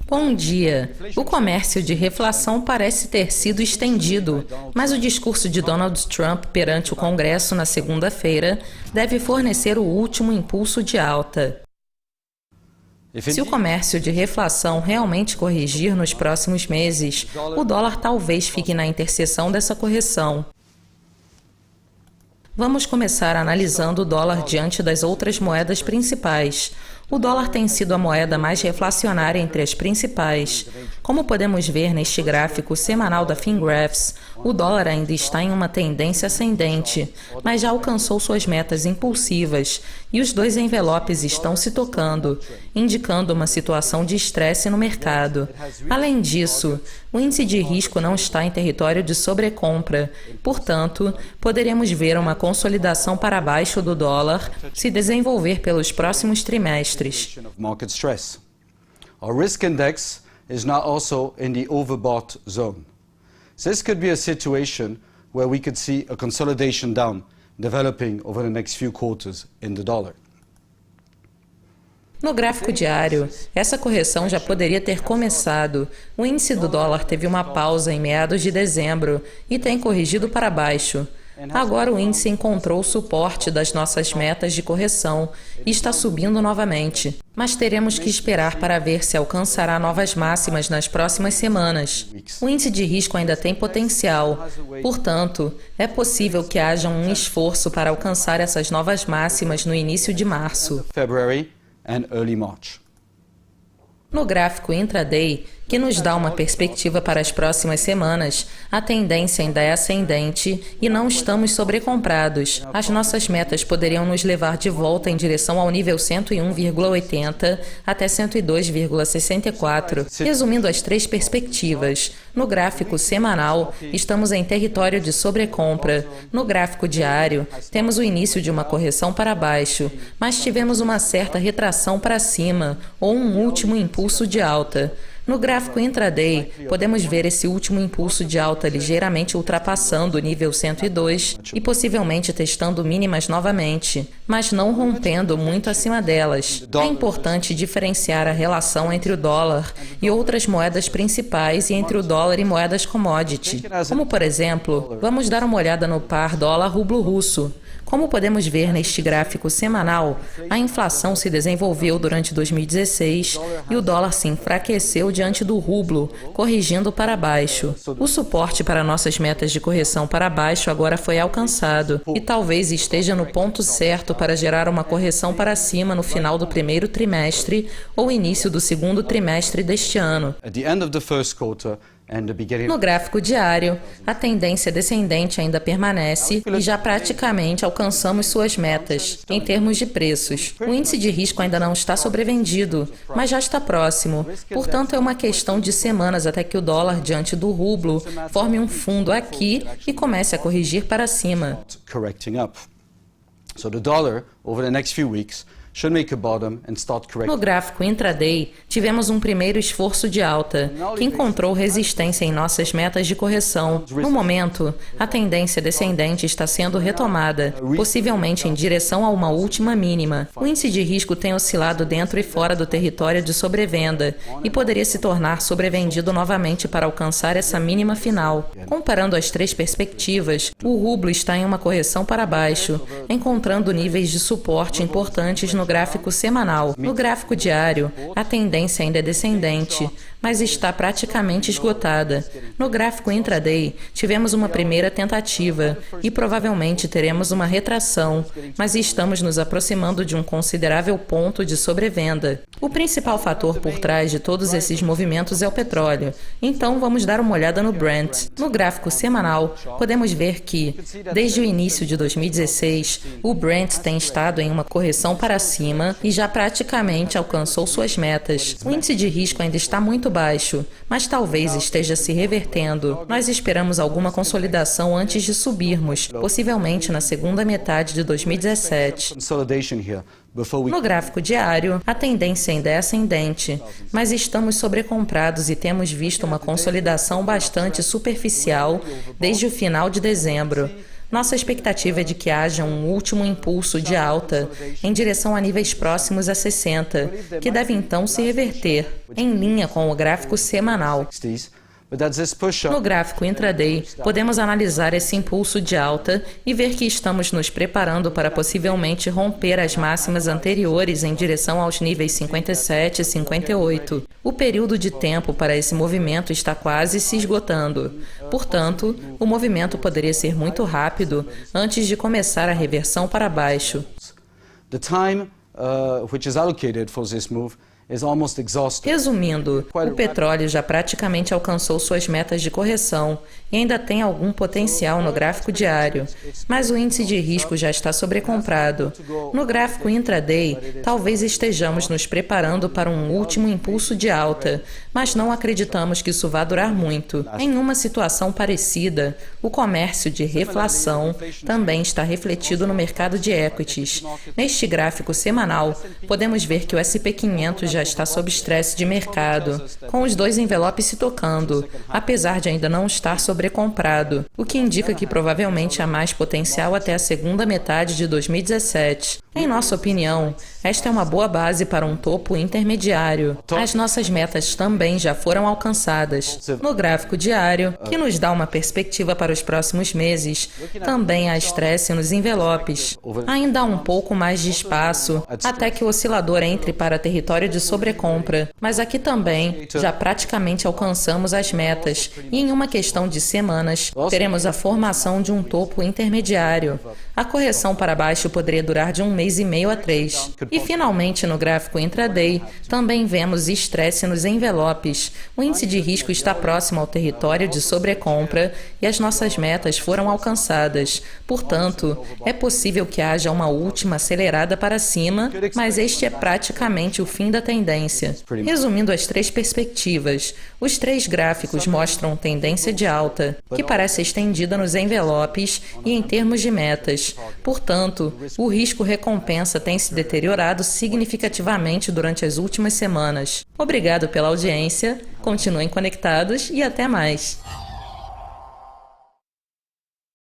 Bom dia! O comércio de reflação parece ter sido estendido, mas o discurso de Donald Trump perante o Congresso na segunda-feira deve fornecer o último impulso de alta. Se o comércio de reflação realmente corrigir nos próximos meses, o dólar talvez fique na interseção dessa correção. Vamos começar analisando o dólar diante das outras moedas principais. O dólar tem sido a moeda mais reflacionária entre as principais. Como podemos ver neste gráfico semanal da Fingraphs, o dólar ainda está em uma tendência ascendente, mas já alcançou suas metas impulsivas e os dois envelopes estão se tocando, indicando uma situação de estresse no mercado. Além disso, o índice de risco não está em território de sobrecompra, portanto, poderemos ver uma consolidação para baixo do dólar se desenvolver pelos próximos trimestres. Market stress. Our risk index is now also in the overbought zone. So this could be a situation where we could see a consolidation down developing over the next few quarters in the dollar. No gráfico diário, essa correção já poderia ter começado. O índice do dólar teve uma pausa em meados de dezembro e tem corrigido para baixo. Agora o índice encontrou o suporte das nossas metas de correção e está subindo novamente. Mas teremos que esperar para ver se alcançará novas máximas nas próximas semanas. O índice de risco ainda tem potencial. Portanto, é possível que haja um esforço para alcançar essas novas máximas no início de março. No gráfico intraday, que nos dá uma perspectiva para as próximas semanas, a tendência ainda é ascendente e não estamos sobrecomprados. As nossas metas poderiam nos levar de volta em direção ao nível 101,80 até 102,64. Resumindo as três perspectivas, no gráfico semanal, estamos em território de sobrecompra. No gráfico diário, temos o início de uma correção para baixo, mas tivemos uma certa retração para cima ou um último impulso de alta. No gráfico intraday, podemos ver esse último impulso de alta ligeiramente ultrapassando o nível 102 e possivelmente testando mínimas novamente, mas não rompendo muito acima delas. É importante diferenciar a relação entre o dólar e outras moedas principais e entre o dólar e moedas commodity. Como, por exemplo, vamos dar uma olhada no par dólar-rublo russo. Como podemos ver neste gráfico semanal, a inflação se desenvolveu durante 2016 e o dólar se enfraqueceu diante do rublo, corrigindo para baixo. O suporte para nossas metas de correção para baixo agora foi alcançado e talvez esteja no ponto certo para gerar uma correção para cima no final do primeiro trimestre ou início do segundo trimestre deste ano. No gráfico diário, a tendência descendente ainda permanece e já praticamente alcançamos suas metas, em termos de preços. O índice de risco ainda não está sobrevendido, mas já está próximo. Portanto, é uma questão de semanas até que o dólar diante do rublo forme um fundo aqui e comece a corrigir para cima. No gráfico intraday, tivemos um primeiro esforço de alta, que encontrou resistência em nossas metas de correção. No momento, a tendência descendente está sendo retomada, possivelmente em direção a uma última mínima. O índice de risco tem oscilado dentro e fora do território de sobrevenda e poderia se tornar sobrevendido novamente para alcançar essa mínima final. Comparando as três perspectivas, o rublo está em uma correção para baixo, encontrando níveis de suporte importantes no gráfico semanal. No gráfico diário, a tendência ainda é descendente, mas está praticamente esgotada. No gráfico intraday, tivemos uma primeira tentativa e provavelmente teremos uma retração, mas estamos nos aproximando de um considerável ponto de sobrevenda. O principal fator por trás de todos esses movimentos é o petróleo, então vamos dar uma olhada no Brent. No gráfico semanal, podemos ver que, desde o início de 2016, o Brent tem estado em uma correção para cima e já praticamente alcançou suas metas. O índice de risco ainda está muito baixo, mas talvez esteja se revertendo. Nós esperamos alguma consolidação antes de subirmos, possivelmente na segunda metade de 2017. No gráfico diário, a tendência ainda é ascendente, mas estamos sobrecomprados e temos visto uma consolidação bastante superficial desde o final de dezembro. Nossa expectativa é de que haja um último impulso de alta em direção a níveis próximos a 60, que deve então se reverter, em linha com o gráfico semanal. No gráfico intraday, podemos analisar esse impulso de alta e ver que estamos nos preparando para possivelmente romper as máximas anteriores em direção aos níveis 57 e 58. O período de tempo para esse movimento está quase se esgotando. Portanto, o movimento poderia ser muito rápido antes de começar a reversão para baixo. The time which is allocated for this move is almost exhausted. Resumindo, o petróleo já praticamente alcançou suas metas de correção e ainda tem algum potencial no gráfico diário, mas o índice de risco já está sobrecomprado. No gráfico intraday, talvez estejamos nos preparando para um último impulso de alta, mas não acreditamos que isso vá durar muito. Em uma situação parecida, o comércio de reflação também está refletido no mercado de equities. Neste gráfico semanal, podemos ver que o S&P 500 já está sob estresse de mercado, com os dois envelopes se tocando, apesar de ainda não estar sobrecomprado, o que indica que provavelmente há mais potencial até a segunda metade de 2017. Em nossa opinião, esta é uma boa base para um topo intermediário. As nossas metas também já foram alcançadas. No gráfico diário, que nos dá uma perspectiva para os próximos meses, também há estresse nos envelopes. Ainda há um pouco mais de espaço até que o oscilador entre para território de sobrecompra, mas aqui também já praticamente alcançamos as metas e em uma questão de semanas teremos a formação de um topo intermediário. A correção para baixo poderia durar de 1 mês e meio a 3. E finalmente no gráfico intraday também vemos estresse nos envelopes. O índice de risco está próximo ao território de sobrecompra e as nossas metas foram alcançadas. Portanto, é possível que haja uma última acelerada para cima, mas este é praticamente o fim da tendência. Resumindo as três perspectivas, os três gráficos mostram tendência de alta, que parece estendida nos envelopes e em termos de metas. Portanto, o risco-recompensa tem se deteriorado significativamente durante as últimas semanas. Obrigado pela audiência, continuem conectados e até mais!